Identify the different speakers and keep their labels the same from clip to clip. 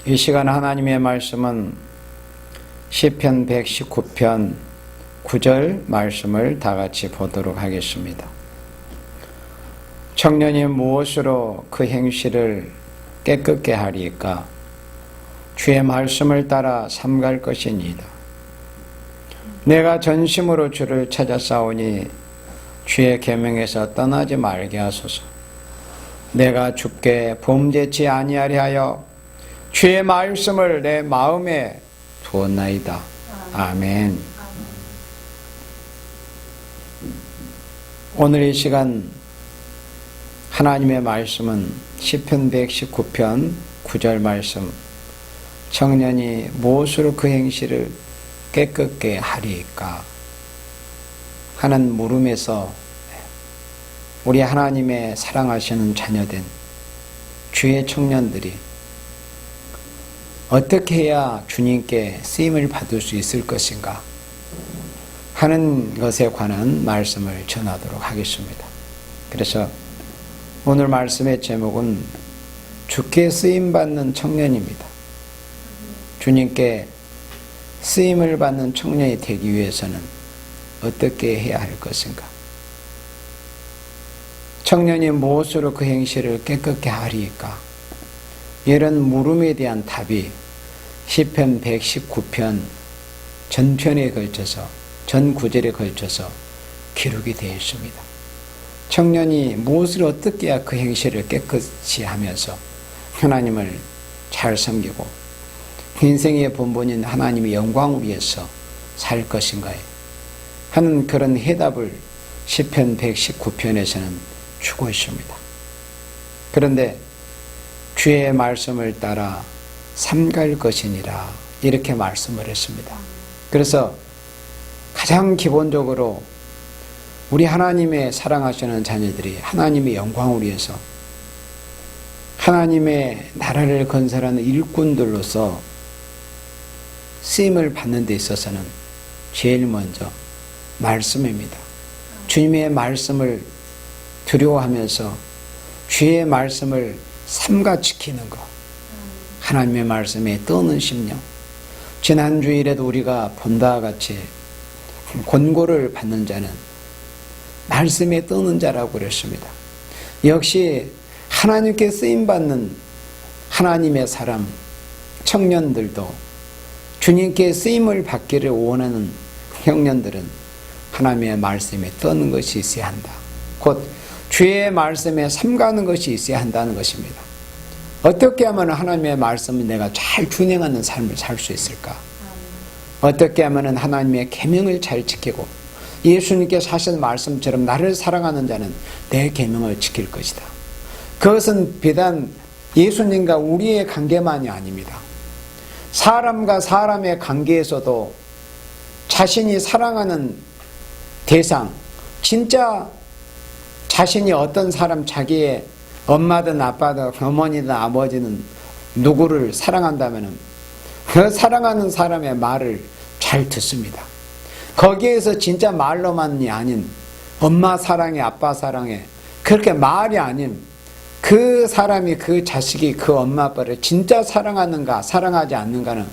Speaker 1: 이 시간 하나님의 말씀은 시편 119편 9절 말씀을 다 같이 보도록 하겠습니다. 청년이 무엇으로 그 행실을 깨끗게 하리까? 주의 말씀을 따라 삼갈 것이니이다. 내가 전심으로 주를 찾아 싸우니 주의 계명에서 떠나지 말게 하소서. 내가 주께 범죄치 아니하려 하여 주의 말씀을 내 마음에 두었나이다. 아멘. 오늘 이 시간 하나님의 말씀은 시편 119편 9절 말씀, 청년이 무엇으로 그 행실을 깨끗게 하리까 하는 물음에서 우리 하나님의 사랑하시는 자녀된 주의 청년들이 어떻게 해야 주님께 쓰임을 받을 수 있을 것인가 하는 것에 관한 말씀을 전하도록 하겠습니다. 그래서 오늘 말씀의 제목은 주께 쓰임받는 청년입니다. 주님께 쓰임을 받는 청년이 되기 위해서는 어떻게 해야 할 것인가? 청년이 무엇으로 그 행실을 깨끗게 하리까? 이런 물음에 대한 답이 시편 119편 전편에 걸쳐서 전 구절에 걸쳐서 기록이 되어 있습니다. 청년이 무엇을 어떻게 해야 그 행실을 깨끗이 하면서 하나님을 잘 섬기고 인생의 본본인 하나님의 영광을 위해서 살 것인가에 하는 그런 해답을 시편 119편에서는 주고 있습니다. 그런데 주의 말씀을 따라 삼갈 것이니라 이렇게 말씀을 했습니다. 그래서 가장 기본적으로 우리 하나님의 사랑하시는 자녀들이 하나님의 영광을 위해서 하나님의 나라를 건설하는 일꾼들로서 쓰임을 받는 데 있어서는 제일 먼저 말씀입니다. 주님의 말씀을 두려워하면서 주의 말씀을 삼가 지키는 것, 하나님의 말씀에 떠는 심령. 지난 주일에도 우리가 본다와 같이 권고를 받는 자는 말씀에 떠는 자라고 그랬습니다. 역시 하나님께 쓰임받는 하나님의 사람, 청년들도 주님께 쓰임을 받기를 원하는 형년들은 하나님의 말씀에 떠는 것이 있어야 한다. 곧 주의 말씀에 삼가는 것이 있어야 한다는 것입니다. 어떻게 하면 하나님의 말씀을 내가 잘 준행하는 삶을 살 수 있을까? 어떻게 하면 하나님의 계명을 잘 지키고 예수님께서 하신 말씀처럼 나를 사랑하는 자는 내 계명을 지킬 것이다. 그것은 비단 예수님과 우리의 관계만이 아닙니다. 사람과 사람의 관계에서도 자신이 사랑하는 대상, 진짜 자신이 어떤 사람, 자기의 엄마든 아빠든 어머니든 아버지는 누구를 사랑한다면 그 사랑하는 사람의 말을 잘 듣습니다. 거기에서 진짜 말로만이 아닌 엄마 사랑해, 아빠 사랑해, 그렇게 말이 아닌 그 사람이, 그 자식이 그 엄마 아빠를 진짜 사랑하는가 사랑하지 않는가는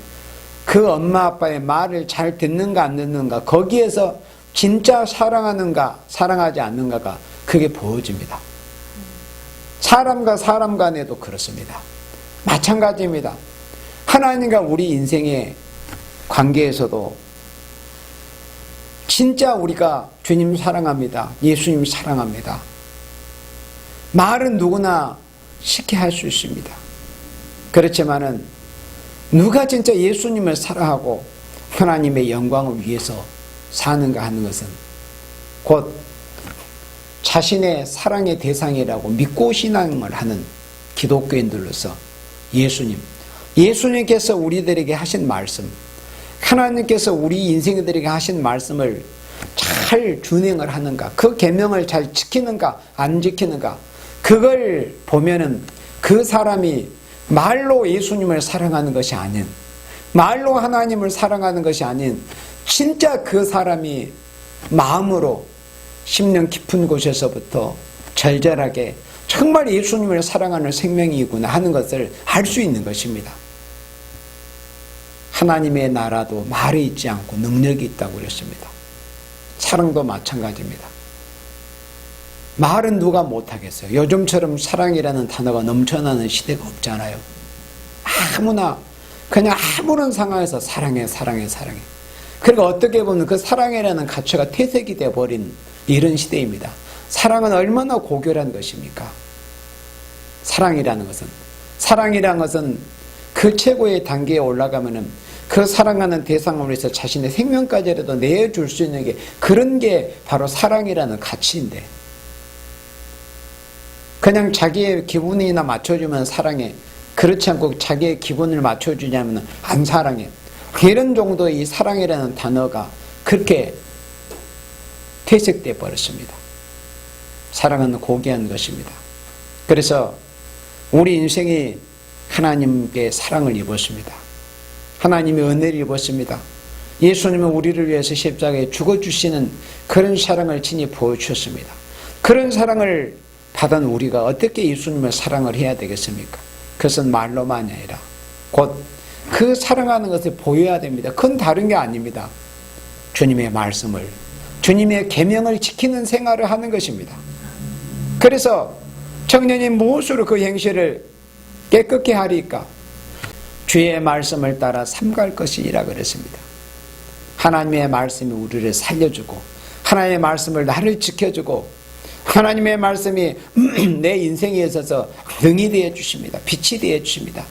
Speaker 1: 그 엄마 아빠의 말을 잘 듣는가 안 듣는가, 거기에서 진짜 사랑하는가 사랑하지 않는가가 그게 보여집니다. 사람과 사람 간에도 그렇습니다. 마찬가지입니다. 하나님과 우리 인생의 관계에서도 진짜 우리가 주님 사랑합니다, 예수님 사랑합니다, 말은 누구나 쉽게 할 수 있습니다. 그렇지만은 누가 진짜 예수님을 사랑하고 하나님의 영광을 위해서 사는가 하는 것은 곧 자신의 사랑의 대상이라고 믿고 신앙을 하는 기독교인들로서 예수님께서 우리들에게 하신 말씀, 하나님께서 우리 인생들에게 하신 말씀을 잘 준행을 하는가, 그 계명을 잘 지키는가 안 지키는가, 그걸 보면은 그 사람이 말로 예수님을 사랑하는 것이 아닌, 말로 하나님을 사랑하는 것이 아닌 진짜 그 사람이 마음으로 심령 깊은 곳에서부터 절절하게 정말 예수님을 사랑하는 생명이구나 하는 것을 알 수 있는 것입니다. 하나님의 나라도 말이 있지 않고 능력이 있다고 그랬습니다. 사랑도 마찬가지입니다. 말은 누가 못하겠어요. 요즘처럼 사랑이라는 단어가 넘쳐나는 시대가 없잖아요. 아무나 그냥 아무런 상황에서 사랑해. 그리고 어떻게 보면 그 사랑이라는 가치가 퇴색이 되어버린 이런 시대입니다. 사랑은 얼마나 고결한 것입니까? 사랑이라는 것은 그 최고의 단계에 올라가면은 그 사랑하는 대상으로 해서 자신의 생명까지라도 내어줄 수 있는 게, 그런 게 바로 사랑이라는 가치인데, 그냥 자기의 기분이나 맞춰주면 사랑해. 그렇지 않고 자기의 기분을 맞춰주냐면 안 사랑해. 이런 정도의 이 사랑이라는 단어가 그렇게 퇴색되어 버렸습니다. 사랑은 고귀한 것입니다. 그래서 우리 인생이 하나님께 사랑을 입었습니다. 하나님의 은혜를 입었습니다. 예수님은 우리를 위해서 십자가에 죽어주시는 그런 사랑을 친히 보여주셨습니다. 그런 사랑을 받은 우리가 어떻게 예수님을 사랑을 해야 되겠습니까? 그것은 말로만이 아니라 곧 그 사랑하는 것을 보여야 됩니다. 그건 다른 게 아닙니다. 주님의 말씀을, 주님의 계명을 지키는 생활을 하는 것입니다. 그래서 청년이 무엇으로 그 행실을 깨끗게 하리까? 주의 말씀을 따라 삼갈 것이라 그랬습니다. 하나님의 말씀이 우리를 살려주고, 하나님의 말씀을 나를 지켜주고, 하나님의 말씀이 내 인생에 있어서 등이 되어 주십니다. 빛이 되어 주십니다.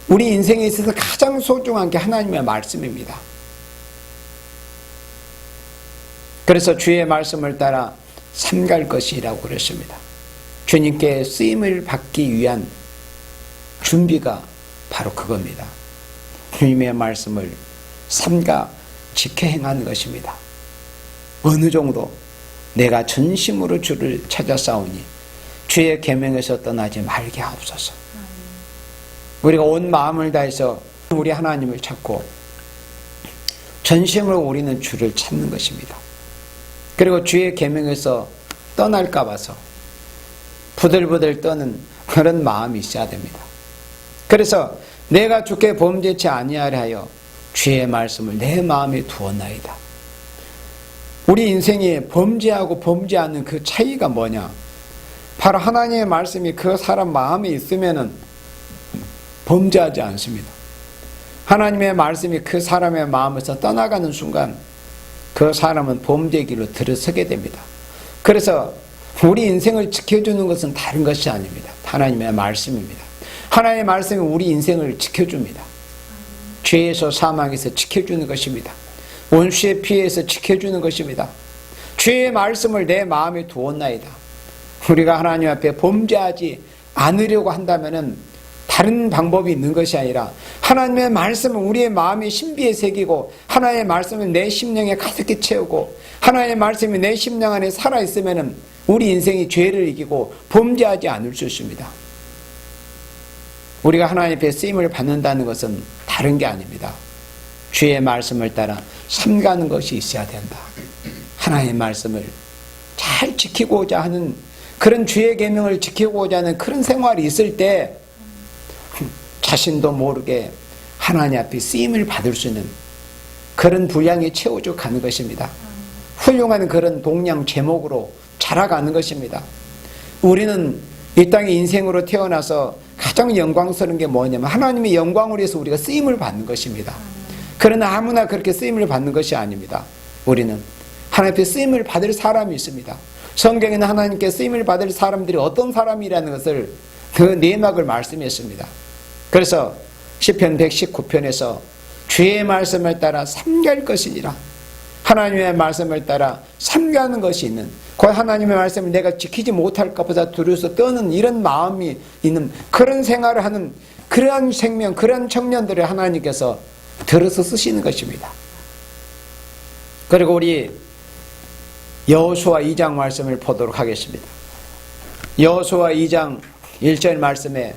Speaker 1: 우리 인생에 있어서 가장 소중한 게 하나님의 말씀입니다. 그래서 주의 말씀을 따라 삼갈 것이라고 그랬습니다. 주님께 쓰임을 받기 위한 준비가 바로 그겁니다. 주님의 말씀을 삼가 지켜 행하는 것입니다. 어느 정도 내가 전심으로 주를 찾아 싸우니 주의 계명에서 떠나지 말게 하옵소서. 우리가 온 마음을 다해서 우리 하나님을 찾고 전심으로 우리는 주를 찾는 것입니다. 그리고 주의 계명에서 떠날까 봐서 부들부들 떠는 그런 마음이 있어야 됩니다. 그래서 내가 주께 범죄치 아니하려 하여 주의 말씀을 내 마음에 두었나이다. 우리 인생에 범죄하고 범죄 않는 그 차이가 뭐냐? 바로 하나님의 말씀이 그 사람 마음에 있으면은 범죄하지 않습니다. 하나님의 말씀이 그 사람의 마음에서 떠나가는 순간 그 사람은 범죄의 길로 들어서게 됩니다. 그래서 우리 인생을 지켜주는 것은 다른 것이 아닙니다. 하나님의 말씀입니다. 하나님의 말씀이 우리 인생을 지켜줍니다. 죄에서 사망에서 지켜주는 것입니다. 원수의 피해에서 지켜주는 것입니다. 주의 말씀을 내 마음에 두었나이다. 우리가 하나님 앞에 범죄하지 않으려고 한다면은 다른 방법이 있는 것이 아니라 하나님의 말씀을 우리의 마음의 신비에 새기고, 하나님의 말씀을 내 심령에 가득히 채우고, 하나님의 말씀이 내 심령 안에 살아있으면 우리 인생이 죄를 이기고 범죄하지 않을 수 있습니다. 우리가 하나님 앞에 쓰임을 받는다는 것은 다른 게 아닙니다. 주의 말씀을 따라 삼가는 것이 있어야 된다. 하나님의 말씀을 잘 지키고자 하는, 그런 주의 계명을 지키고자 하는 그런 생활이 있을 때 자신도 모르게 하나님 앞에 쓰임을 받을 수 있는 그런 분량이 채워져 가는 것입니다. 훌륭한 그런 동량 제목으로 자라가는 것입니다. 우리는 이 땅에 인생으로 태어나서 가장 영광스러운 게 뭐냐면 하나님의 영광을 위해서 우리가 쓰임을 받는 것입니다. 그러나 아무나 그렇게 쓰임을 받는 것이 아닙니다. 우리는 하나님 앞에 쓰임을 받을 사람이 있습니다. 성경에는 하나님께 쓰임을 받을 사람들이 어떤 사람이라는 것을 그 내막을 말씀했습니다. 그래서 시편 119편에서 주의 말씀을 따라 삼갈 것이니라, 하나님의 말씀을 따라 삼가는 것이 있는, 그 하나님의 말씀을 내가 지키지 못할까 보다 두려워서 떠는 이런 마음이 있는 그런 생활을 하는 그러한 생명, 그러한 청년들을 하나님께서 들어서 쓰시는 것입니다. 그리고 우리 여호수아 2장 말씀을 보도록 하겠습니다. 여호수아 2장 1절 말씀에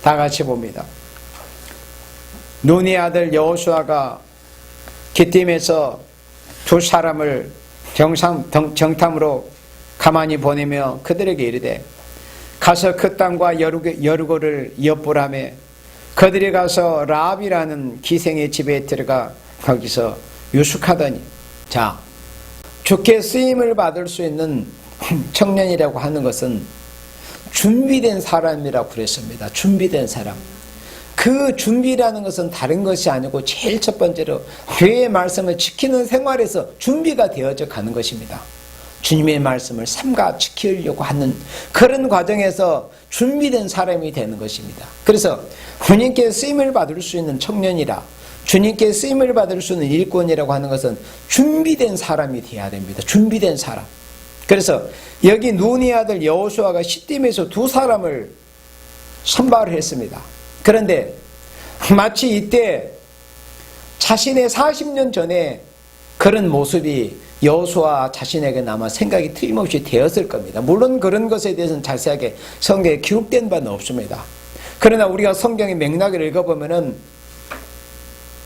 Speaker 1: 다 같이 봅니다. 눈의 아들 여호수아가 기띔에서 두 사람을 정탐으로 가만히 보내며 그들에게 이르되 가서 그 땅과 여리고를 엿보라매 그들이 가서 라합이라는 기생의 집에 들어가 거기서 유숙하더니, 자, 주께 쓰임을 받을 수 있는 청년이라고 하는 것은 준비된 사람이라고 그랬습니다. 준비된 사람. 그 준비라는 것은 다른 것이 아니고 제일 첫 번째로 교회의 말씀을 지키는 생활에서 준비가 되어져 가는 것입니다. 주님의 말씀을 삼가 지키려고 하는 그런 과정에서 준비된 사람이 되는 것입니다. 그래서 주님께 쓰임을 받을 수 있는 청년이라, 주님께 쓰임을 받을 수 있는 일꾼이라고 하는 것은 준비된 사람이 되어야 됩니다. 준비된 사람. 그래서 여기 눈의 아들 여호수아가 시딤에서 두 사람을 선발을 했습니다. 그런데 마치 이때 자신의 40년 전에 그런 모습이 여호수아 자신에게 아마 생각이 틀림없이 되었을 겁니다. 물론 그런 것에 대해서는 자세하게 성경에 기록된 바는 없습니다. 그러나 우리가 성경의 맥락을 읽어보면은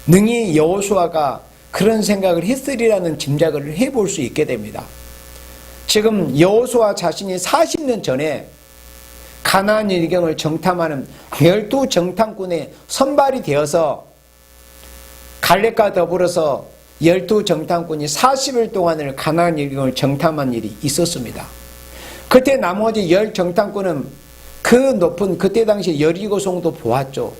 Speaker 1: 능히 여호수아가 그런 생각을 했으리라는 짐작을 해볼 수 있게 됩니다. 지금 여호수아 자신이 40년 전에 가나안 일경을 정탐하는 12정탐꾼의 선발이 되어서 갈렙과 더불어서 12정탐꾼이 40일 동안을 가나안 일경을 정탐한 일이 있었습니다. 그때 나머지 10정탐꾼은 그 높은 그때 당시 여리고성도 보았죠.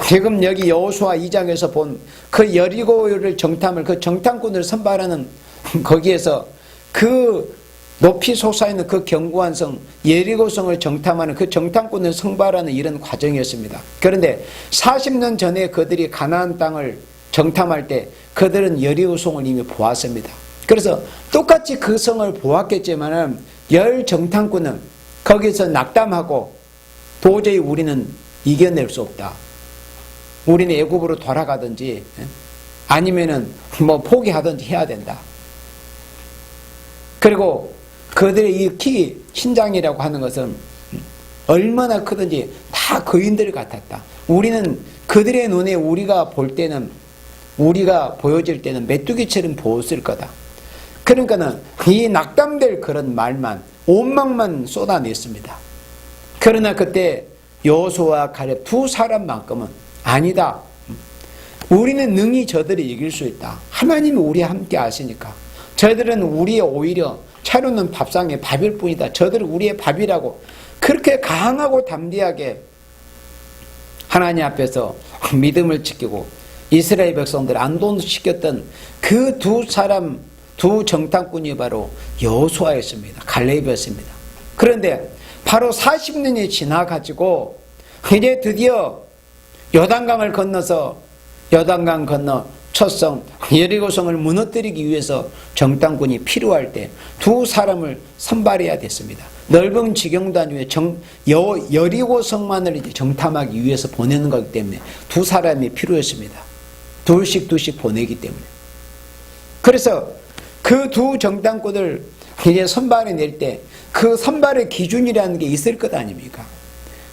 Speaker 1: 지금 여기 여호수아 2장에서 본 그 여리고를 정탐을 그 정탐꾼을 선발하는 거기에서 그 높이 솟아있는 그 견고한 성 여리고성을 정탐하는 그 정탐꾼을 선발하는 이런 과정이었습니다. 그런데 40년 전에 그들이 가나안 땅을 정탐할 때 그들은 여리고성을 이미 보았습니다. 그래서 똑같이 그 성을 보았겠지만 10정탐꾼은 거기서 낙담하고 도저히 우리는 이겨낼 수 없다. 우리는 애굽으로 돌아가든지 아니면은 뭐 포기하든지 해야 된다. 그리고 그들의 이 키 신장이라고 하는 것은 얼마나 크든지 다 거인들 같았다. 우리는 그들의 눈에 우리가 볼 때는 우리가 보여질 때는 메뚜기처럼 보였을 거다. 그러니까는 이 낙담될 그런 말만 온망만 쏟아냈습니다. 그러나 그때 여호수아와 갈렙 두 사람만큼은 아니다. 우리는 능히 저들을 이길 수 있다. 하나님이 우리와 함께 하시니까. 저들은 우리의 오히려 차려놓은 밥상의 밥일 뿐이다. 저들은 우리의 밥이라고 그렇게 강하고 담대하게 하나님 앞에서 믿음을 지키고 이스라엘 백성들을 안도시켰던 그 두 사람, 두 정탐꾼이 바로 여호수아였습니다. 갈렙이었습니다. 그런데 바로 40년이 지나가지고 이제 드디어 요단강을 건너서 요단강 건너 첫성 여리고성을 무너뜨리기 위해서 정탐꾼이 필요할 때 두 사람을 선발해야 됐습니다. 넓은 지경단 위에 여리고성만을 이제 정탐하기 위해서 보내는 거기 때문에 두 사람이 필요했습니다. 둘씩 보내기 때문에. 그래서 그 두 정탐꾼을 이제 선발해 낼 때 그 선발의 기준이라는 게 있을 것 아닙니까?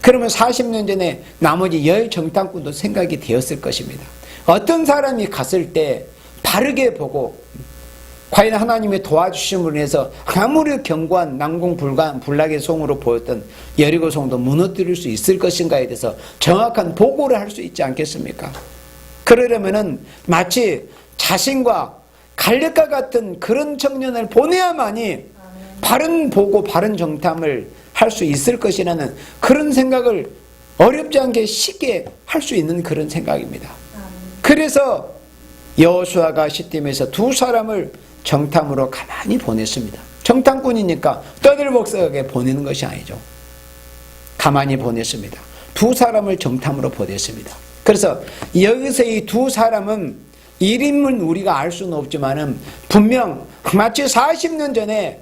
Speaker 1: 그러면 40년 전에 나머지 10정탐꾼도 생각이 되었을 것입니다. 어떤 사람이 갔을 때 바르게 보고 과연 하나님의 도와주심으로 해서 아무리 견고한 난공불락의 성으로 보였던 여리고성도 무너뜨릴 수 있을 것인가에 대해서 정확한 보고를 할 수 있지 않겠습니까? 그러려면은 마치 자신과 갈렙과 같은 그런 청년을 보내야만이 바른 보고 바른 정탐을 할 수 있을 것이라는 그런 생각을 어렵지 않게 쉽게 할 수 있는 그런 생각입니다. 그래서 여호수아가 시딤에서 두 사람을 정탐으로 가만히 보냈습니다. 정탐꾼이니까 떠들먹썩하게 보내는 것이 아니죠. 가만히 보냈습니다. 두 사람을 정탐으로 보냈습니다. 그래서 여기서 이 두 사람은 이름은 우리가 알 수는 없지만은 분명 마치 40년 전에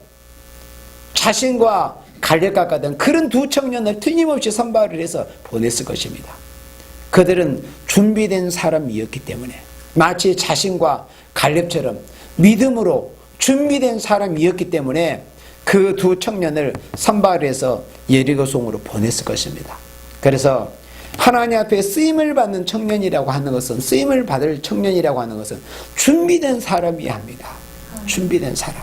Speaker 1: 자신과 갈렙과 같은 그런 두 청년을 틀림없이 선발을 해서 보냈을 것입니다. 그들은 준비된 사람이었기 때문에 마치 자신과 갈렙처럼 믿음으로 준비된 사람이었기 때문에 그 두 청년을 선발해서 여리고성으로 보냈을 것입니다. 그래서 하나님 앞에 쓰임을 받는 청년이라고 하는 것은 쓰임을 받을 청년이라고 하는 것은 준비된 사람이어야 합니다. 준비된 사람.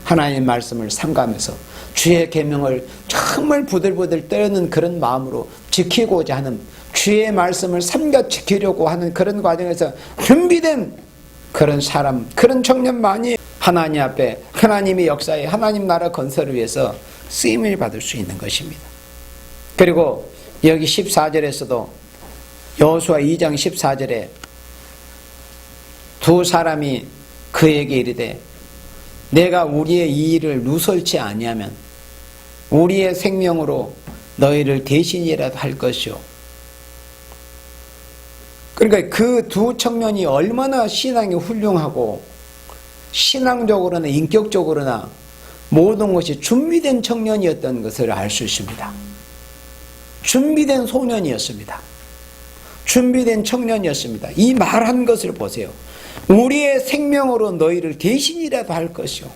Speaker 1: 하나님의 말씀을 삼가면서 주의 계명을 정말 부들부들 떠는 그런 마음으로 지키고자 하는, 주의 말씀을 삼가 지키려고 하는 그런 과정에서 준비된 그런 사람, 그런 청년만이 하나님 앞에, 하나님의 역사에, 하나님 나라 건설을 위해서 쓰임을 받을 수 있는 것입니다. 그리고 여기 14절에서도 여호수아 2장 14절에 두 사람이 그에게 이르되 내가 우리의 이 일을 누설치 아니하면 우리의 생명으로 너희를 대신이라도 할 것이요. 그러니까 그 두 청년이 얼마나 신앙이 훌륭하고 신앙적으로나 인격적으로나 모든 것이 준비된 청년이었던 것을 알 수 있습니다. 준비된 소년이었습니다. 준비된 청년이었습니다. 이 말한 것을 보세요. 우리의 생명으로 너희를 대신이라도 할 것이요.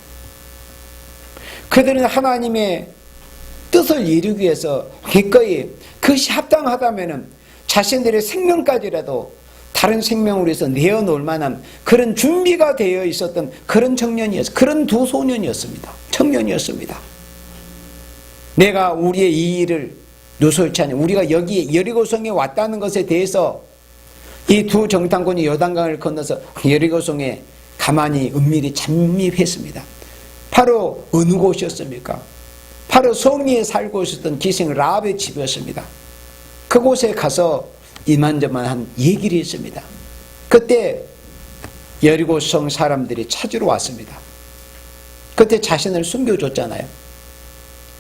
Speaker 1: 그들은 하나님의 뜻을 이루기 위해서 기꺼이 그것이 합당하다면 자신들의 생명까지라도 다른 생명을 위해서 내어놓을 만한 그런 준비가 되어 있었던 그런 청년이었어요. 그런 두 소년이었습니다. 청년이었습니다. 내가 우리의 이 일을 누설치 않으면, 우리가 여기 여리고성에 왔다는 것에 대해서 이 두 정탐꾼이 요단강을 건너서 여리고성에 가만히 은밀히 잠입했습니다. 바로 어느 곳이었습니까? 바로 성리에 살고 있었던 기생 라합의 집이었습니다. 그곳에 가서 이만저만한 얘기를 했습니다. 그때 여리고성 사람들이 찾으러 왔습니다. 그때 자신을 숨겨줬잖아요.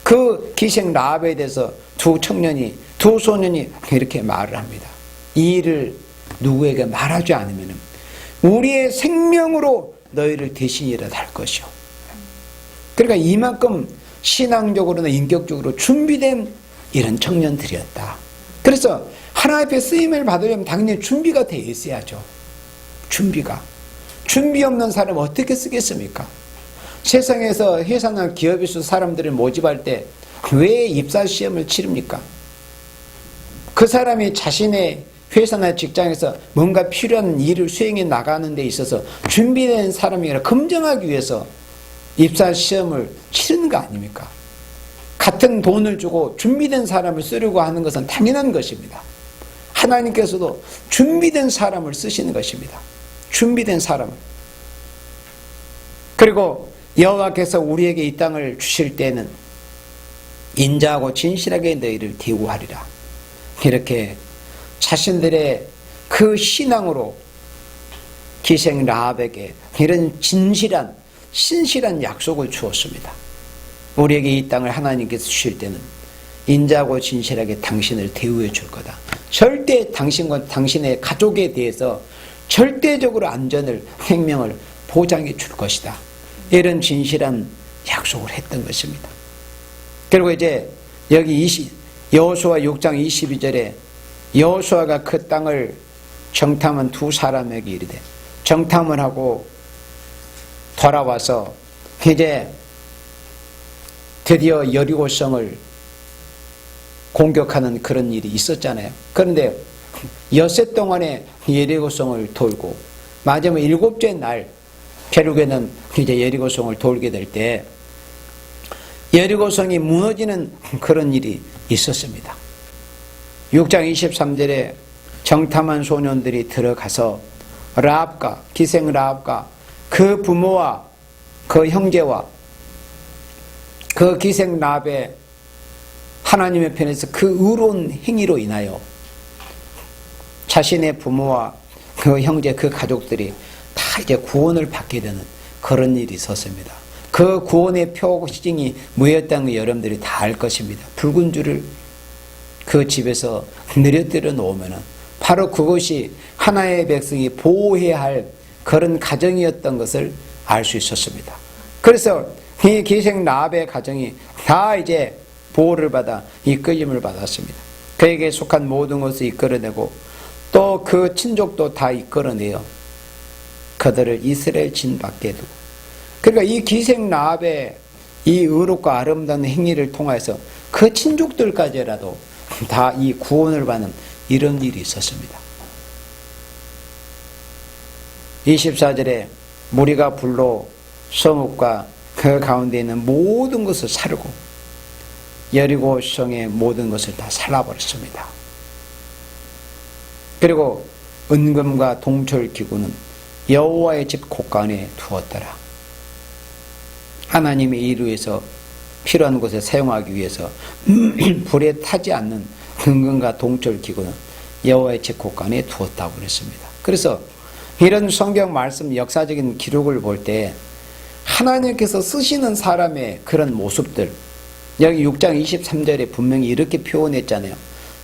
Speaker 1: 그 기생 라합에 대해서 두 소년이 이렇게 말을 합니다. 이 일을 누구에게 말하지 않으면 우리의 생명으로 너희를 대신이라도 할 것이요. 그러니까 이만큼 신앙적으로나 인격적으로 준비된 이런 청년들이었다. 그래서 하나님 앞에 쓰임을 받으려면 당연히 준비가 되어 있어야죠. 준비 없는 사람 어떻게 쓰겠습니까? 세상에서 회사나 기업에서 사람들을 모집할 때 왜 입사시험을 치릅니까? 그 사람이 자신의 회사나 직장에서 뭔가 필요한 일을 수행해 나가는 데 있어서 준비된 사람이라 검증하기 위해서 입사시험을 치르는 거 아닙니까? 같은 돈을 주고 준비된 사람을 쓰려고 하는 것은 당연한 것입니다. 하나님께서도 준비된 사람을 쓰시는 것입니다. 준비된 사람을. 그리고 여호와께서 우리에게 이 땅을 주실 때는 인자하고 진실하게 너희를 대우하리라. 이렇게 자신들의 그 신앙으로 기생 라합에게 이런 진실한 신실한 약속을 주었습니다. 우리에게 이 땅을 하나님께서 주실 때는 인자하고 진실하게 당신을 대우해 줄 거다. 절대 당신과 당신의 가족에 대해서 절대적으로 안전을, 생명을 보장해 줄 것이다. 이런 진실한 약속을 했던 것입니다. 그리고 이제 여기 여호수아 6장 22절에 여호수아가 그 땅을 정탐한 두 사람에게 이르되, 정탐을 하고 돌아와서 이제 드디어 여리고성을 공격하는 그런 일이 있었잖아요. 그런데 엿새 동안에 여리고성을 돌고 마지막 7째 날 결국에는 이제 여리고성을 돌게 될 때 여리고성이 무너지는 그런 일이 있었습니다. 6장 23절에 정탐한 소년들이 들어가서 라합과 기생 라합과 그 부모와 그 형제와 그 기생 라합의 하나님의 편에서 그 의로운 행위로 인하여 자신의 부모와 그 형제 그 가족들이 다 이제 구원을 받게 되는 그런 일이 있었습니다. 그 구원의 표징이 뭐였다는 걸 여러분들이 다 알 것입니다. 붉은 줄을 그 집에서 내려뜨려 놓으면 바로 그것이 하나의 백성이 보호해야 할 그런 가정이었던 것을 알 수 있었습니다. 그래서 이 기생 라합의 가정이 다 이제 보호를 받아 이끌림을 받았습니다. 그에게 속한 모든 것을 이끌어내고 또 그 친족도 다 이끌어내어 그들을 이스라엘 진 밖에 두고, 그러니까 이 기생 라합의 이 의롭고 아름다운 행위를 통해서 그 친족들까지라도 다 이 구원을 받는 이런 일이 있었습니다. 24절에 무리가 불로 성읍과 그 가운데 있는 모든 것을 사르고 여리고 성의 모든 것을 다 살라버렸습니다. 그리고 은금과 동철 기구는 여호와의 집 곳간에 두었더라. 하나님의 일을 위해서 필요한 곳에 사용하기 위해서 불에 타지 않는 은금과 동철 기구는 여호와의 집 곳간에 두었다고 그랬습니다. 그래서 이런 성경 말씀 역사적인 기록을 볼 때 하나님께서 쓰시는 사람의 그런 모습들, 여기 6장 23절에 분명히 이렇게 표현했잖아요.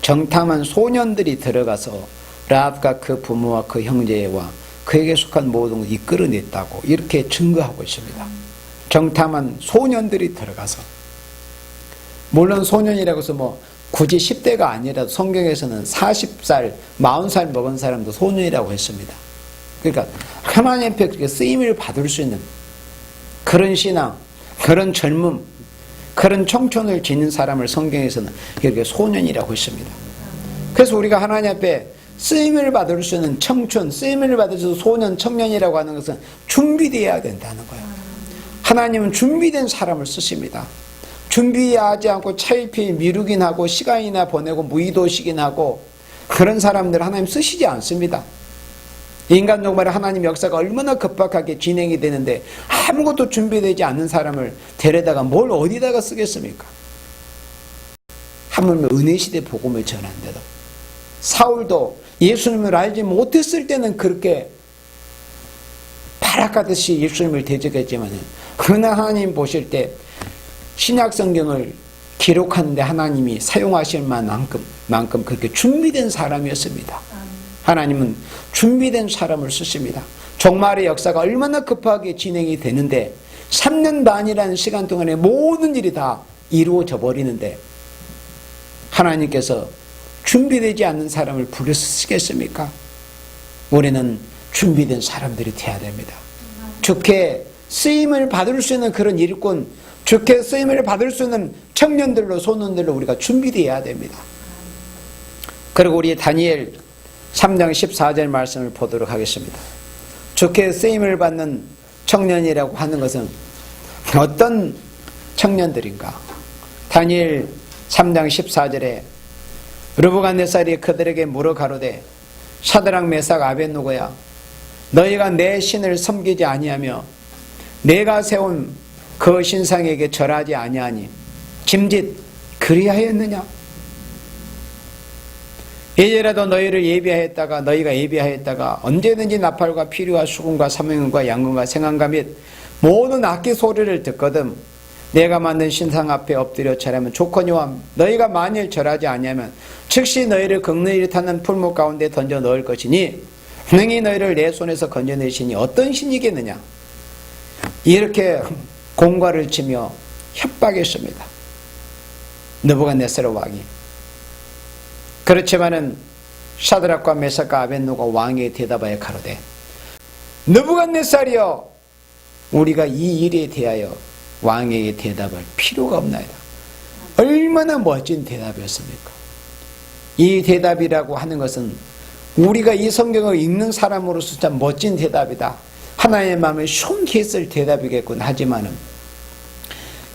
Speaker 1: 정탐한 소년들이 들어가서 라합과 그 부모와 그 형제와 그에게 속한 모든 것을 이끌어냈다고 이렇게 증거하고 있습니다. 정탐한 소년들이 들어가서, 물론 소년이라고 해서 굳이 10대가 아니라도 성경에서는 40살, 40살 먹은 사람도 소년이라고 했습니다. 그러니까 하나님 앞에 쓰임을 받을 수 있는 그런 신앙, 그런 젊음, 그런 청춘을 지닌 사람을 성경에서는 이렇게 소년이라고 했습니다. 그래서 우리가 하나님 앞에 쓰임을 받을 수 있는 청춘, 쓰임을 받을 수 있는 소년, 청년이라고 하는 것은 준비되어야 된다는 거예요. 하나님은 준비된 사람을 쓰십니다. 준비하지 않고 차일피일 미루긴 하고 시간이나 보내고 무의도시긴 하고 그런 사람들 하나님 쓰시지 않습니다. 인간 종말에 하나님 역사가 얼마나 급박하게 진행이 되는데 아무것도 준비되지 않는 사람을 데려다가 뭘 어디다가 쓰겠습니까? 하물며 은혜시대 복음을 전한데도 사울도 예수님을 알지 못했을 때는 그렇게 발악하듯이 예수님을 대적했지만 그러나 하나님 보실 때 신약 성경을 기록하는데 하나님이 사용하실 만큼 그렇게 준비된 사람이었습니다. 하나님은 준비된 사람을 쓰십니다. 종말의 역사가 얼마나 급하게 진행이 되는데 3년 반이라는 시간 동안에 모든 일이 다 이루어져 버리는데 하나님께서 준비되지 않는 사람을 불러서 쓰겠습니까? 우리는 준비된 사람들이 되어야 됩니다. 좋게 쓰임을 받을 수 있는 그런 일꾼, 좋게 쓰임을 받을 수 있는 청년들로 소년들로 우리가 준비되어야 됩니다. 그리고 우리 다니엘 3장 14절 말씀을 보도록 하겠습니다. 좋게 쓰임을 받는 청년이라고 하는 것은 어떤 청년들인가? 다니엘 3장 14절에 르브갓네살이 그들에게 물어 가로되 사드락 메삭 아벳느고야 너희가 내 신을 섬기지 아니하며 내가 세운 그 신상에게 절하지 아니하니 짐짓 그리하였느냐? 이제라도 너희가 예비하였다가 언제든지 나팔과 피리와 수금과 사명과 양금과 생안과 및 모든 악기 소리를 듣거든 내가 만든 신상 앞에 엎드려 절하면 좋거니와 너희가 만일 절하지 아니하면 즉시 너희를 극능히 타는 풀목 가운데 던져 넣을 것이니 능히 너희를 내 손에서 건져내시니 어떤 신이겠느냐? 이렇게 공과를 치며 협박했습니다. 느부갓네살 왕이. 그렇지만은 사드락과 메삭과 아벳느고가 왕에게 대답하여 가로되 느부갓네살이여 우리가 이 일에 대하여 왕에게 대답할 필요가 없나이다. 얼마나 멋진 대답이었습니까? 이 대답이라고 하는 것은 우리가 이 성경을 읽는 사람으로서 참 멋진 대답이다. 하나님의 마음에 시원케 했을 대답이겠군. 하지만은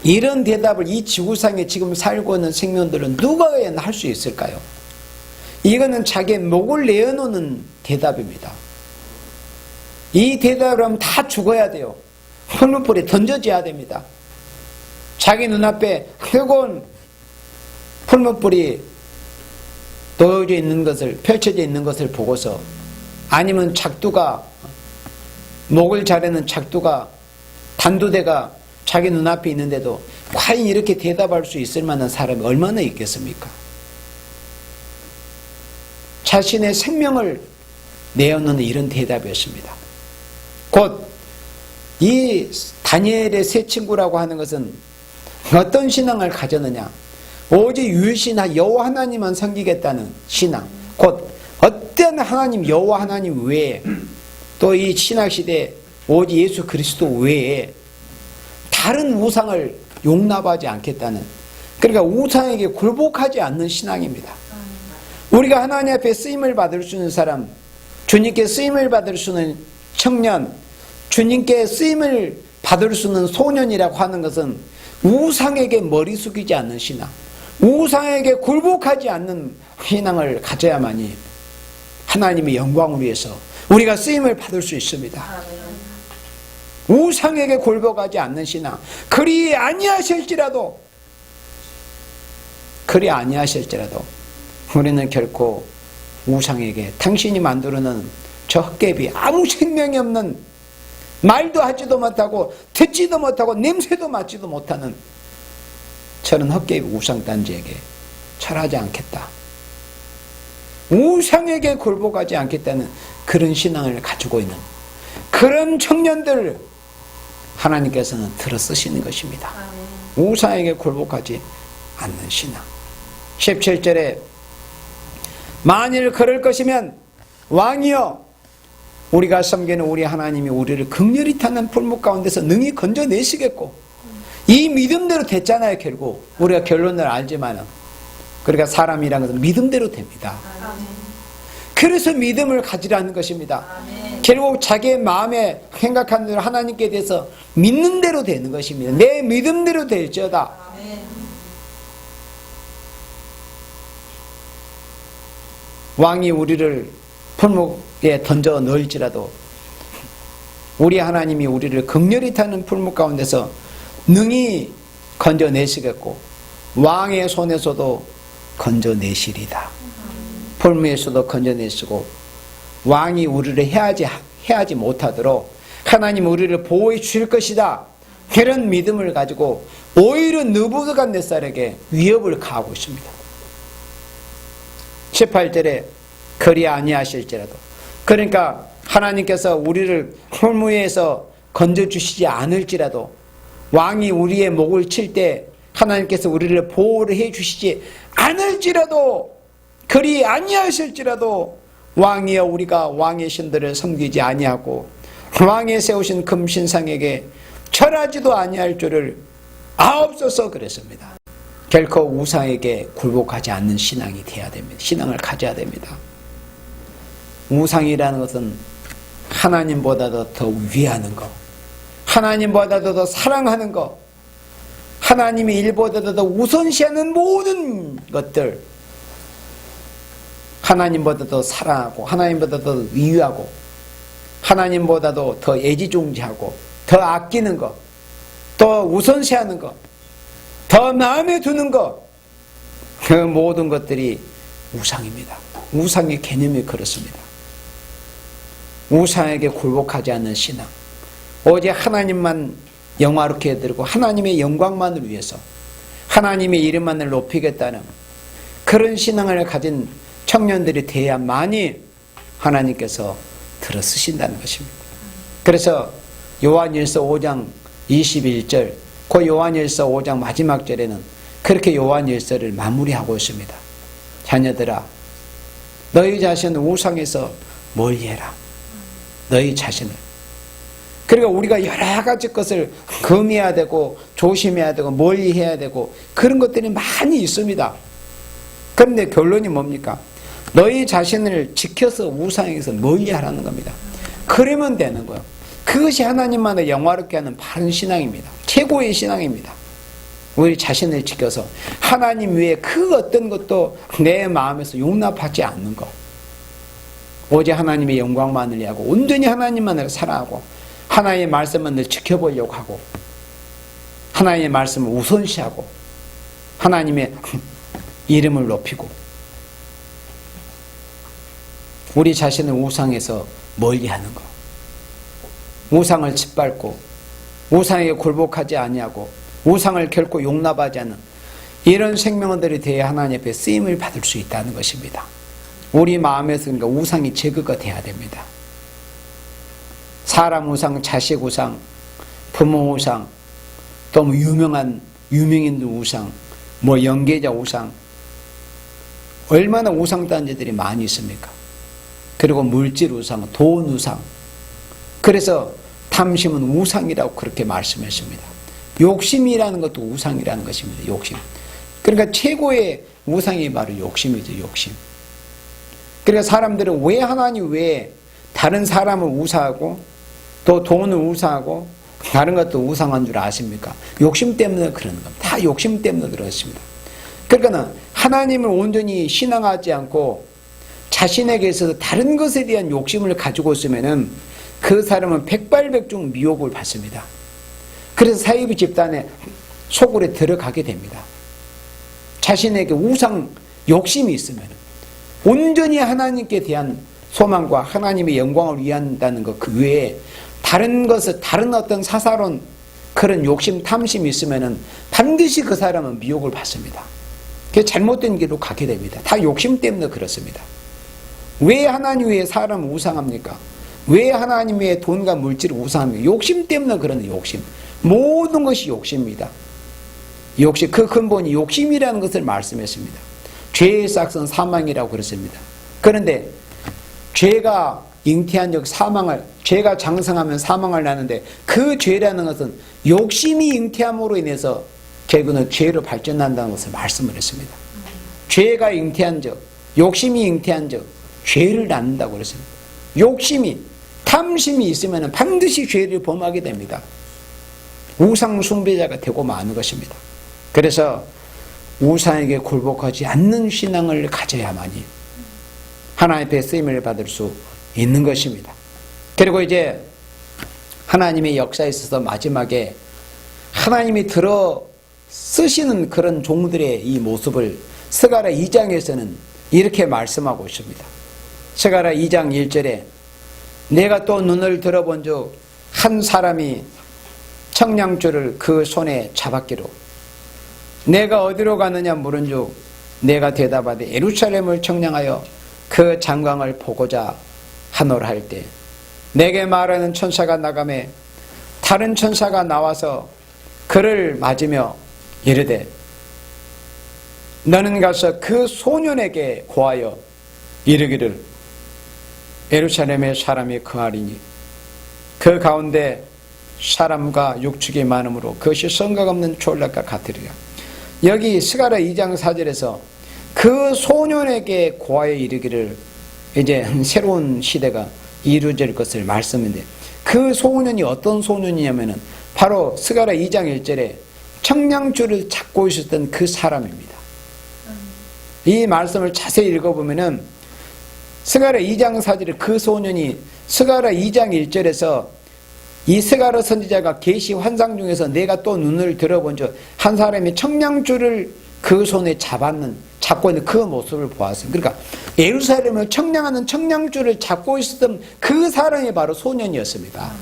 Speaker 1: 이런 대답을 이 지구상에 지금 살고 있는 생명들은 누가 할 수 있을까요? 이거는 자기의 목을 내어놓는 대답입니다. 이 대답을 하면 다 죽어야 돼요. 흙물불에 던져져야 됩니다. 자기 눈앞에 뜨거운 풀무불이 놓여져 있는 것을, 펼쳐져 있는 것을 보고서, 아니면 작두가, 목을 자르는 작두가, 단두대가 자기 눈앞에 있는데도 과연 이렇게 대답할 수 있을 만한 사람이 얼마나 있겠습니까? 자신의 생명을 내어놓는 이런 대답이었습니다. 곧 이 다니엘의 세 친구라고 하는 것은 어떤 신앙을 가졌느냐? 오직 유일신 여호와 하나님만 섬기겠다는 신앙. 곧 어떤 하나님, 여호와 하나님 외에 또 이 신학시대에 오직 예수 그리스도 외에 다른 우상을 용납하지 않겠다는, 그러니까 우상에게 굴복하지 않는 신앙입니다. 우리가 하나님 앞에 쓰임을 받을 수 있는 사람, 주님께 쓰임을 받을 수 있는 청년, 주님께 쓰임을 받을 수 있는 소년이라고 하는 것은 우상에게 머리 숙이지 않는 신앙, 우상에게 굴복하지 않는 신앙을 가져야만이 하나님의 영광을 위해서 우리가 쓰임을 받을 수 있습니다. 우상에게 굴복하지 않는 신앙, 그리 아니하실지라도 우리는 결코 우상에게, 당신이 만들어놓은 저 헛개비, 아무 생명이 없는, 말도 하지도 못하고 듣지도 못하고 냄새도 맡지도 못하는 저런 헛개비 우상단지에게 절하지 않겠다, 우상에게 굴복하지 않겠다는 그런 신앙을 가지고 있는 그런 청년들 하나님께서는 들어 쓰시는 것입니다. 우상에게 굴복하지 않는 신앙. 17절에 만일 그럴 것이면 왕이여, 우리가 섬기는 우리 하나님이 우리를 극렬히 타는 풀무 가운데서 능히 건져내시겠고, 이 믿음대로 됐잖아요. 결국 우리가 결론을 알지만은, 그러니까 사람이라는 것은 믿음대로 됩니다. 그래서 믿음을 가지라는 것입니다. 결국 자기의 마음에 생각하는 대로 하나님께 대해서 믿는 대로 되는 것입니다. 내 믿음대로 될지어다. 왕이 우리를 풀무에 던져 넣을지라도 우리 하나님이 우리를 극렬히 타는 풀무 가운데서 능히 건져내시겠고, 왕의 손에서도 건져내시리다. 풀무에서도 건져내시고, 왕이 우리를 해하지 못하도록 하나님 우리를 보호해 주실 것이다. 그런 믿음을 가지고 오히려 느부갓네살에게 위협을 가하고 있습니다. 18절에 그리 아니하실지라도, 그러니까 하나님께서 우리를 풀무에서 건져주시지 않을지라도, 왕이 우리의 목을 칠 때 하나님께서 우리를 보호를 해주시지 않을지라도, 그리 아니하실지라도, 왕이여 우리가 왕의 신들을 섬기지 아니하고 왕의 세우신 금신상에게 절하지도 아니할 줄을 아옵소서 그랬습니다. 결코 우상에게 굴복하지 않는 신앙이 돼야 됩니다. 신앙을 가져야 됩니다. 우상이라는 것은 하나님보다도 더 위하는 것, 하나님보다도 더 사랑하는 것, 하나님의 일보다도 더 우선시하는 모든 것들, 하나님보다도 사랑하고 하나님보다도 위유하고 하나님보다도 더 애지중지하고 더 아끼는 것, 더 우선시하는 것, 더 마음에 두는 것, 그 모든 것들이 우상입니다. 우상의 개념이 그렇습니다. 우상에게 굴복하지 않는 신앙, 오직 하나님만 영화롭게 해드리고 하나님의 영광만을 위해서 하나님의 이름만을 높이겠다는 그런 신앙을 가진 청년들이 돼야만이 하나님께서 들어 쓰신다는 것입니다. 그래서 요한일서 5장 21절, 그 요한일서 5장 마지막 절에는 그렇게 요한일서를 마무리하고 있습니다. 자녀들아, 너희 자신을 우상에서 멀리해라. 너희 자신을. 그러니까 우리가 여러 가지 것을 금해야 되고 조심해야 되고 멀리해야 되고 그런 것들이 많이 있습니다. 그런데 결론이 뭡니까? 너희 자신을 지켜서 우상에서 멀리하라는 겁니다. 그러면 되는 거예요. 그것이 하나님만을 영화롭게 하는 바른 신앙입니다. 최고의 신앙입니다. 우리 자신을 지켜서 하나님 외에 그 어떤 것도 내 마음에서 용납하지 않는 것, 오직 하나님의 영광만을 위하고 온전히 하나님만을 사랑하고 하나님의 말씀만을 지켜보려고 하고 하나님의 말씀을 우선시하고 하나님의 이름을 높이고 우리 자신을 우상에서 멀리하는 것, 우상을 짓밟고 우상에게 굴복하지 아니하고 우상을 결코 용납하지 않는 이런 생명들이 되어 하나님 앞에 쓰임을 받을 수 있다는 것입니다. 우리 마음에서 그러니까 우상이 제거가 돼야 됩니다. 사람 우상, 자식 우상, 부모 우상, 또 뭐 유명인들 우상, 뭐 연계자 우상, 얼마나 우상단지들이 많이 있습니까? 그리고 물질 우상, 돈 우상. 그래서 탐심은 우상이라고 그렇게 말씀했습니다. 욕심이라는 것도 우상이라는 것입니다. 욕심. 그러니까 최고의 우상이 바로 욕심이죠. 욕심. 그러니까 사람들은 왜 하나님 외에 다른 사람을 우상하고 또 돈을 우상하고 다른 것도 우상한 줄 아십니까? 욕심 때문에 그러는 겁니다. 다 욕심 때문에 그렇습니다. 그러니까 하나님을 온전히 신앙하지 않고 자신에게 있어서 다른 것에 대한 욕심을 가지고 있으면은 그 사람은 백발백중 미혹을 받습니다. 그래서 사이비 집단의 속으로 들어가게 됩니다. 자신에게 우상 욕심이 있으면 온전히 하나님께 대한 소망과 하나님의 영광을 위한다는 것 그 외에 다른 것을 다른 어떤 사사로운 그런 욕심 탐심이 있으면은 반드시 그 사람은 미혹을 받습니다. 그게 잘못된 길로 가게 됩니다. 다 욕심 때문에 그렇습니다. 왜 하나님 외에 사람을 우상합니까? 왜 하나님 외에 돈과 물질을 우상합니까? 욕심 때문에 그러는 욕심. 모든 것이 욕심입니다. 욕심, 그 근본이 욕심이라는 것을 말씀했습니다. 죄의 싹은 사망이라고 그랬습니다. 그런데 죄가 잉태한 적 사망을, 죄가 장성하면 사망을 낳는데 그 죄라는 것은 욕심이 잉태함으로 인해서 결국은 죄로 발전한다는 것을 말씀을 했습니다. 죄가 잉태한 적, 욕심이 잉태한 적, 죄를 낳는다고 그랬습니다. 욕심이, 탐심이 있으면 반드시 죄를 범하게 됩니다. 우상 숭배자가 되고 마는 것입니다. 그래서 우상에게 굴복하지 않는 신앙을 가져야만이 하나님 앞에 쓰임을 받을 수 있는 것입니다. 그리고 이제 하나님의 역사에 있어서 마지막에 하나님이 들어 쓰시는 그런 종들의 이 모습을 스가랴 2장에서는 이렇게 말씀하고 있습니다. 스가랴 2장 1절에 내가 또 눈을 들어본 즉 한 사람이 청량줄을 그 손에 잡았기로 내가 어디로 가느냐 물은 즉 내가 대답하되 예루살렘을 청량하여 그 장광을 보고자 하노라 할 때 내게 말하는 천사가 나가매 다른 천사가 나와서 그를 맞으며 이르되 너는 가서 그 소년에게 고하여 이르기를 예루살렘에 사람이 거하리니 그 가운데 사람과 육축이 많으므로 그것이 성각 없는 졸락과 같으리라. 여기 스가랴 2장 4절에서 그 소년에게 고하여 이르기를 이제 새로운 시대가 이루어질 것을 말씀인데 그 소년이 어떤 소년이냐면은 바로 스가랴 2장 1절에 청량줄을 잡고 있었던 그 사람입니다. 이 말씀을 자세히 읽어보면은 스가랴 2장 4절에 그 소년이 스가랴 2장 1절에서 이 스가랴 선지자가 계시 환상 중에서 내가 또 눈을 들어본 적 한 사람이 청량줄을 그 손에 잡고 있는 그 모습을 보았습니다. 그러니까 예루살렘을 청량하는 청량줄을 잡고 있었던 그 사람이 바로 소년이었습니다.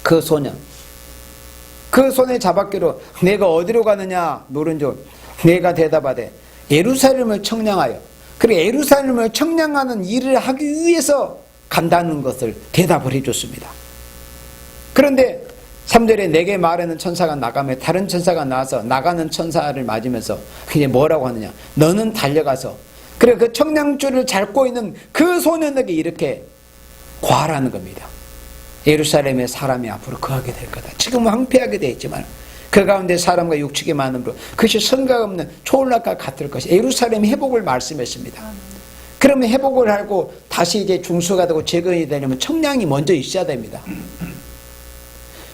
Speaker 1: 그 소년. 그 손에 잡았기로 내가 어디로 가느냐 물은즉 내가 대답하되 예루살렘을 청량하여 그리고 예루살렘을 청량하는 일을 하기 위해서 간다는 것을 대답을 해줬습니다. 그런데 3절에 내게 말하는 천사가 나가며 다른 천사가 나와서 나가는 천사를 맞으면서 이제 뭐라고 하느냐 너는 달려가서 그래 그 청량줄을 잡고 있는 그 소년에게 이렇게 고하라는 겁니다. 예루살렘의 사람이 앞으로 거하게 될 거다. 지금은 황폐하게 되어 있지만 그 가운데 사람과 육축이 많으므로 그것이 성각 없는 초월락과 같을 것이 예루살렘의 회복을 말씀했습니다. 그러면 회복을 하고 다시 이제 중수가 되고 재건이 되려면 청량이 먼저 있어야 됩니다.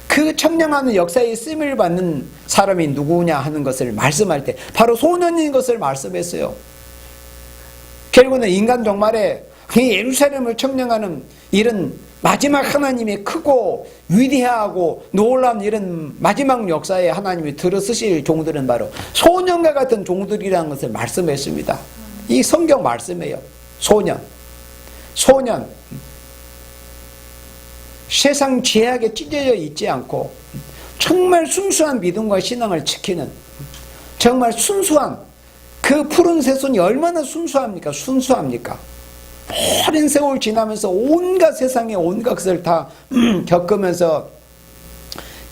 Speaker 1: 그 청량하는 역사에 쓰임을 받는 사람이 누구냐 하는 것을 말씀할 때 바로 소년인 것을 말씀했어요. 결국은 인간 종말에 예루살렘을 청량하는 이런 마지막 하나님의 크고 위대하고 놀라운 이런 마지막 역사에 하나님이 들어쓰실 종들은 바로 소년과 같은 종들이라는 것을 말씀했습니다. 이 성경 말씀이에요. 소년. 세상 죄악에 찢어져 있지 않고 정말 순수한 믿음과 신앙을 지키는 정말 순수한 그 푸른 새손이 얼마나 순수합니까? 오랜 세월 지나면서 온갖 세상의 온갖 것을 다 겪으면서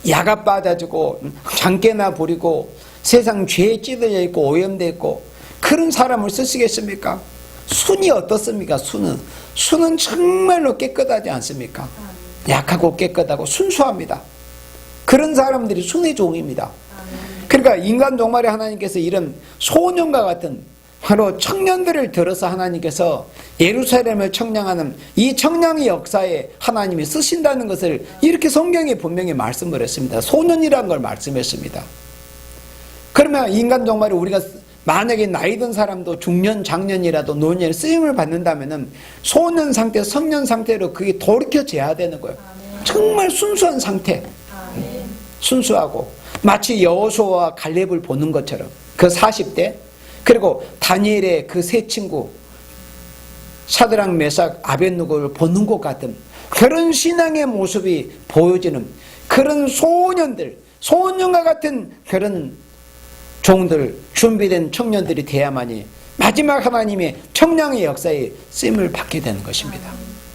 Speaker 1: 야가 빠져지고 장깨나 부리고 세상 죄에 찢어져 있고 오염되어 있고 그런 사람을 쓰시겠습니까? 순이 어떻습니까? 순은 정말로 깨끗하지 않습니까? 약하고 깨끗하고 순수합니다. 그런 사람들이 순의 종입니다. 그러니까 인간 종말에 하나님께서 이런 소년과 같은 바로 청년들을 들어서 하나님께서 예루살렘을 청량하는 이 청량의 역사에 하나님이 쓰신다는 것을 이렇게 성경에 분명히 말씀을 했습니다. 소년이라는 걸 말씀했습니다. 그러면 인간 종말에 우리가 만약에 나이 든 사람도 중년, 장년이라도 노년에 쓰임을 받는다면은 소년 상태, 성년 상태로 그게 돌이켜져야 되는 거예요. 정말 순수한 상태. 순수하고 마치 여호수아와 갈렙을 보는 것처럼 그 40대 그리고 다니엘의 그 세 친구 사드락, 메삭, 아벳느고를 보는 것 같은 그런 신앙의 모습이 보여지는 그런 소년들, 소년과 같은 그런 종들, 준비된 청년들이 돼야만이 마지막 하나님의 청량의 역사에 쓰임을 받게 되는 것입니다.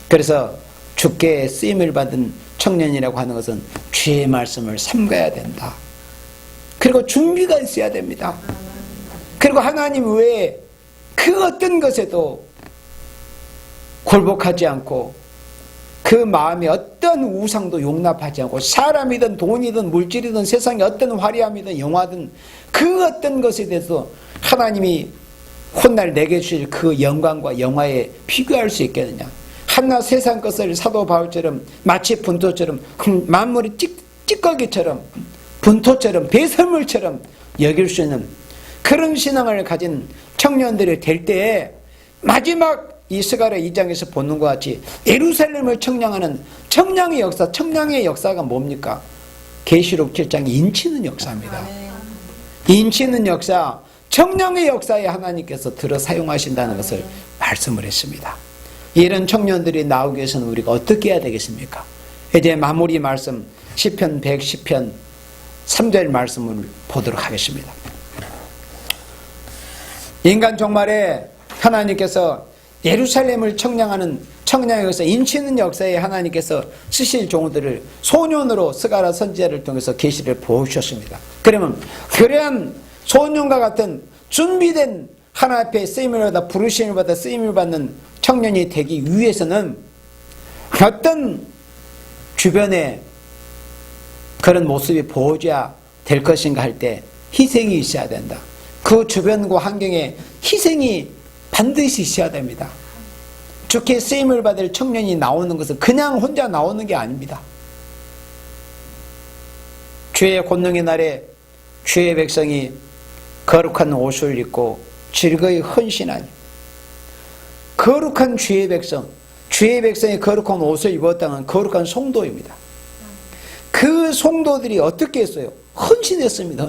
Speaker 1: 그래서 주께 쓰임을 받은 청년이라고 하는 것은 주의 말씀을 삼가야 된다. 그리고 준비가 있어야 됩니다. 그리고 하나님 외에 그 어떤 것에도 굴복하지 않고 그 마음에 어떤 우상도 용납하지 않고 사람이든 돈이든 물질이든 세상의 어떤 화려함이든 영화든 그 어떤 것에 대해서 하나님이 훗날 내게 주실 그 영광과 영화에 비교할 수 있겠느냐. 한낱 세상 것을 사도 바울처럼 마치 분토처럼 만물이 찌꺼기처럼 분토처럼 배설물처럼 여길 수 있는 그런 신앙을 가진 청년들이 될 때에 마지막 이 스가랴 2장에서 보는 것 같이 예루살렘을 청량하는 청량의 역사, 청량의 역사가 뭡니까? 계시록 7장 인치는 역사입니다. 인치는 역사, 청량의 역사에 하나님께서 들어 사용하신다는 것을 말씀을 했습니다. 이런 청년들이 나오기 위해서는 우리가 어떻게 해야 되겠습니까? 이제 마무리 말씀 시편 110편 3절 말씀을 보도록 하겠습니다. 인간 종말에 하나님께서 예루살렘을 청량하는 청량의 역사, 인치는 역사에 하나님께서 쓰실 종들을 소년으로 스가랴 선지자를 통해서 계시를 보여주셨습니다. 그러면 그러한 소년과 같은 준비된 하나님 앞에 쓰임을 받아 부르심을 받아 쓰임을 받는 청년이 되기 위해서는 어떤 주변에 그런 모습이 보여줘야 될 것인가 할 때 희생이 있어야 된다. 그 주변과 환경에 희생이 반드시 있어야 됩니다. 주께 쓰임을 받을 청년이 나오는 것은 그냥 혼자 나오는 게 아닙니다. 주의 권능의 날에 주의 백성이 거룩한 옷을 입고 즐거이 헌신하니 거룩한 주의 백성이 거룩한 옷을 입었다는 거룩한 성도입니다. 그 성도들이 어떻게 했어요? 헌신했습니다.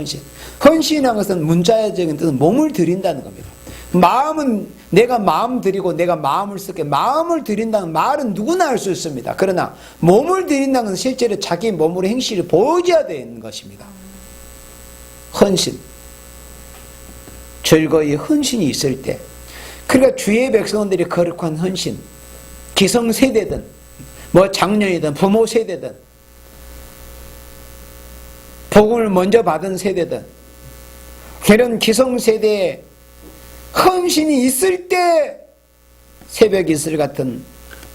Speaker 1: 헌신이라는 것은 문자적인 뜻은 몸을 드린다는 겁니다. 마음은 내가 마음 드리고 내가 마음을 쓰게 마음을 드린다는 말은 누구나 할 수 있습니다. 그러나 몸을 드린다는 것은 실제로 자기 몸으로 행실을 보여줘야 되는 것입니다. 헌신, 즐거이 헌신이 있을 때 그러니까 주의 백성들이 거룩한 헌신, 기성세대든 장년이든 부모 세대든 복음을 먼저 받은 세대든 그런 기성세대의 헌신이 있을 때 새벽 이슬 같은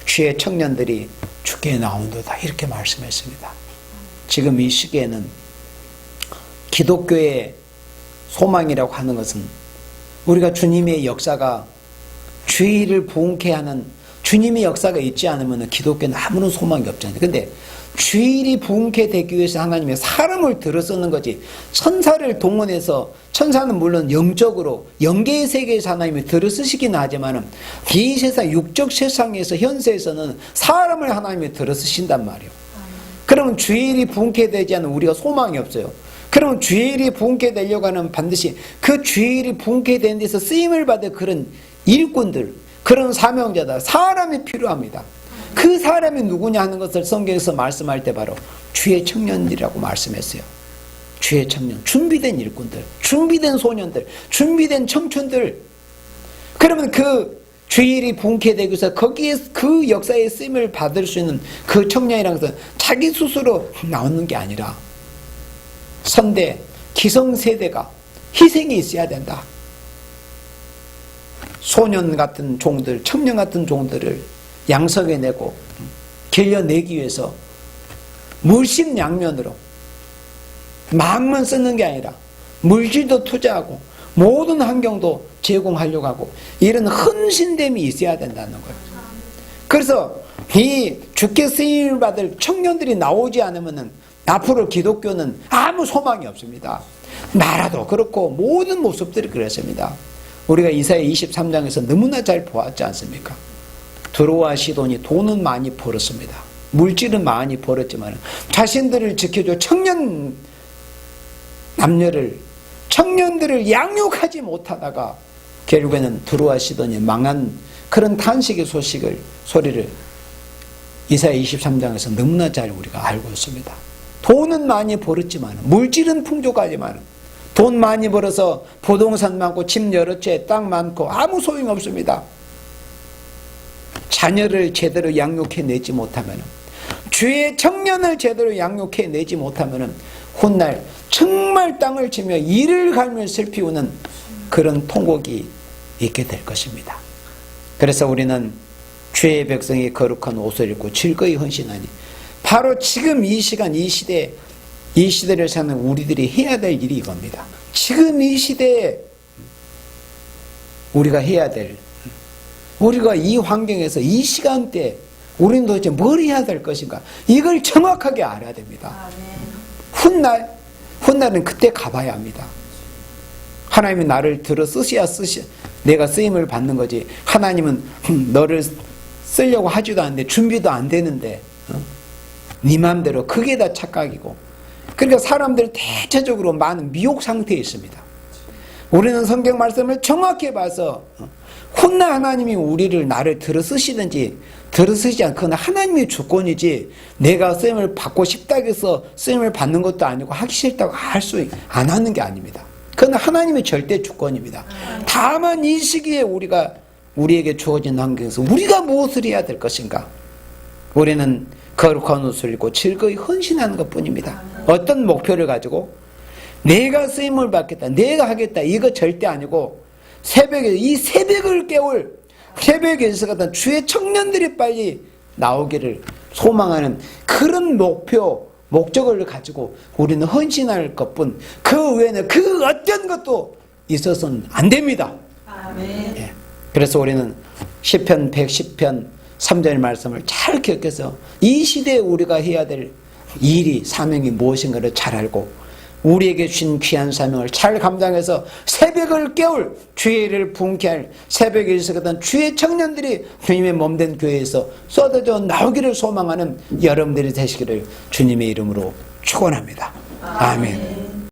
Speaker 1: 주의 청년들이 주께 나온도다 이렇게 말씀했습니다. 지금 이 시기에는 기독교의 소망이라고 하는 것은 우리가 주님의 역사가 주의를 부흥케 하는 주님의 역사가 있지 않으면 기독교는 아무런 소망이 없잖아요. 근데 주일이 부흥케 되기 위해서 하나님의 사람을 들어 쓰는 거지 천사를 동원해서 천사는 물론 영적으로 영계의 세계에서 하나님이 들어 쓰시긴 하지만 이 세상 육적 세상에서 현세에서는 사람을 하나님이 들어 쓰신단 말이에요. 그러면 주일이 부흥케 되지 않으면 우리가 소망이 없어요. 그러면 주일이 부흥케 되려고 하면 반드시 그 주일이 부흥케 되는 데서 쓰임을 받을 그런 일꾼들, 그런 사명자다, 사람이 필요합니다. 그 사람이 누구냐 하는 것을 성경에서 말씀할 때 바로 주의 청년들이라고 말씀했어요. 주의 청년, 준비된 일꾼들, 준비된 소년들, 준비된 청춘들. 그러면 그 주일이 부흥케 되기 위해서 거기에 그 역사의 쓰임을 받을 수 있는 그 청년이라는 것은 자기 스스로 나오는 게 아니라 선대, 기성세대가 희생이 있어야 된다. 소년 같은 종들, 청년 같은 종들을 양성해내고 길려내기 위해서 물심양면으로 마음만 쓰는 게 아니라 물질도 투자하고 모든 환경도 제공하려고 하고 이런 헌신됨이 있어야 된다는 거예요. 그래서 이 주께 쓰임을 받을 청년들이 나오지 않으면 앞으로 기독교는 아무 소망이 없습니다. 나라도 그렇고 모든 모습들이 그렇습니다. 우리가 이사야 23장에서 너무나 잘 보았지 않습니까? 두로와 시돈이 돈은 많이 벌었습니다. 물질은 많이 벌었지만 자신들을 지켜줘 청년들을 양육하지 못하다가 결국에는 두로와 시돈이 망한 그런 탄식의 소리를 이사야 23장에서 너무나 잘 우리가 알고 있습니다. 돈은 많이 벌었지만 물질은 풍족하지만 돈 많이 벌어서 부동산 많고 집 여러 채 땅 많고 아무 소용 없습니다. 자녀를 제대로 양육해내지 못하면 주의 청년을 제대로 양육해내지 못하면 훗날 정말 땅을 치며 이를 갈며 슬피우는 그런 통곡이 있게 될 것입니다. 그래서 우리는 주의 백성이 거룩한 옷을 입고 즐거이 헌신하니 바로 지금 이 시간 이 시대를 사는 우리들이 해야 될 일이 이겁니다. 지금 이 시대에 우리가 해야 될, 우리가 이 환경에서 이 시간대에 우리는 도대체 뭘 해야 될 것인가, 이걸 정확하게 알아야 됩니다. 훗날은 그때 가봐야 합니다. 하나님이 나를 들어 쓰셔야 내가 쓰임을 받는 거지, 하나님은 너를 쓰려고 하지도 않는데 준비도 안 되는데 네 마음대로, 그게 다 착각이고. 그러니까 사람들 대체적으로 많은 미혹 상태에 있습니다. 우리는 성경 말씀을 정확히 봐서 훗날 하나님이 나를 들어 쓰시든지 들어 쓰시지 않거나, 그건 하나님의 주권이지 내가 쓰임을 받고 싶다고 해서 쓰임을 받는 것도 아니고 하기 싫다고 안 하는 게 아닙니다. 그건 하나님의 절대 주권입니다. 다만 이 시기에 우리에게 주어진 환경에서 우리가 무엇을 해야 될 것인가? 우리는 거룩한 옷을 입고 즐거이 헌신하는 것뿐입니다. 어떤 목표를 가지고 내가 쓰임을 받겠다, 내가 하겠다, 이거 절대 아니고 이 새벽을 깨울 새벽에 있어가던 주의 청년들이 빨리 나오기를 소망하는 그런 목적을 가지고 우리는 헌신할 것뿐, 그 외에는 그 어떤 것도 있어서는 안 됩니다.
Speaker 2: 아멘.
Speaker 1: 예. 그래서 우리는 시편 110편 3절 말씀을 잘 기억해서 이 시대에 우리가 해야 될 일이, 사명이 무엇인가를 잘 알고 우리에게 주신 귀한 사명을 잘 감당해서 새벽을 깨울, 주의를 분케 할 새벽에 있었던 주의 청년들이 주님의 몸된 교회에서 쏟아져 나오기를 소망하는 여러분들이 되시기를 주님의 이름으로 축원합니다. 아멘.